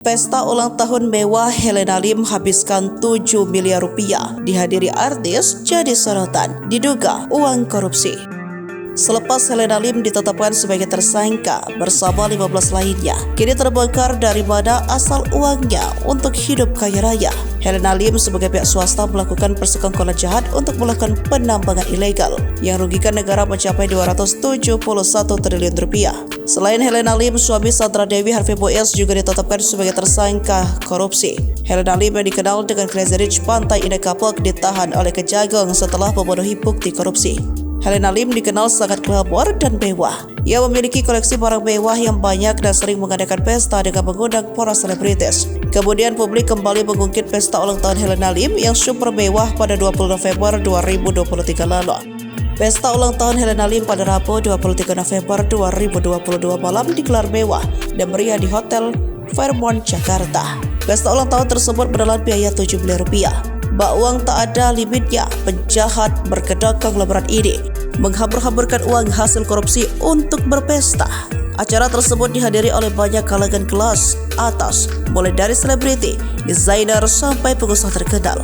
Pesta ulang tahun mewah Helena Lim habiskan 7 miliar rupiah, dihadiri artis jadi sorotan, diduga uang korupsi. Selepas Helena Lim ditetapkan sebagai tersangka bersama 15 lainnya, kini terbongkar dari mana asal uangnya untuk hidup kaya raya. Helena Lim sebagai pihak swasta melakukan persekongkolan jahat untuk melakukan penambangan ilegal yang rugikan negara mencapai 271 triliun rupiah. Selain Helena Lim, suami Sandra Dewi Harvey Boes juga ditetapkan sebagai tersangka korupsi. Helena Lim yang dikenal dengan Crazy Rich Pantai Indah Kapok ditahan oleh Kejagung setelah memenuhi bukti korupsi. Helena Lim dikenal sangat glamor dan mewah. Ia memiliki koleksi barang mewah yang banyak dan sering mengadakan pesta dengan mengundang para selebritis. Kemudian publik kembali mengungkit pesta ulang tahun Helena Lim yang super mewah pada 20 November 2023 lalu. Pesta ulang tahun Helena Lim pada Rabu 23 November 2022 malam digelar mewah dan meriah di Hotel Fairmont, Jakarta. Pesta ulang tahun tersebut menelan biaya 7 miliar rupiah. Bak uang tak ada limitnya, penjahat berkedok konglomerat ini menghambur-hamburkan uang hasil korupsi untuk berpesta. Acara tersebut dihadiri oleh banyak kalangan kelas atas, mulai dari selebriti, desainer, sampai pengusaha terkenal.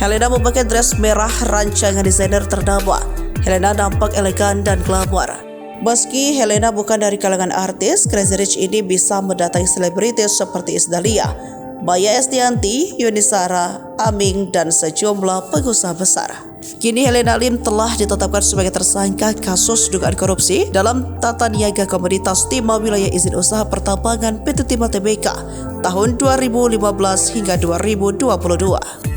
Helena memakai dress merah rancangan desainer ternama. Helena nampak elegan dan glamor. Meski Helena bukan dari kalangan artis, Crazy Rich ini bisa mendatangi selebritis seperti Isdalia, Maya Estianty, Yuni Sara, Aming, dan sejumlah pengusaha besar. Kini Helena Lim telah ditetapkan sebagai tersangka kasus dugaan korupsi dalam tata niaga komoditas Timah Wilayah Izin Usaha Pertambangan PT Timah Tbk tahun 2015 hingga 2022.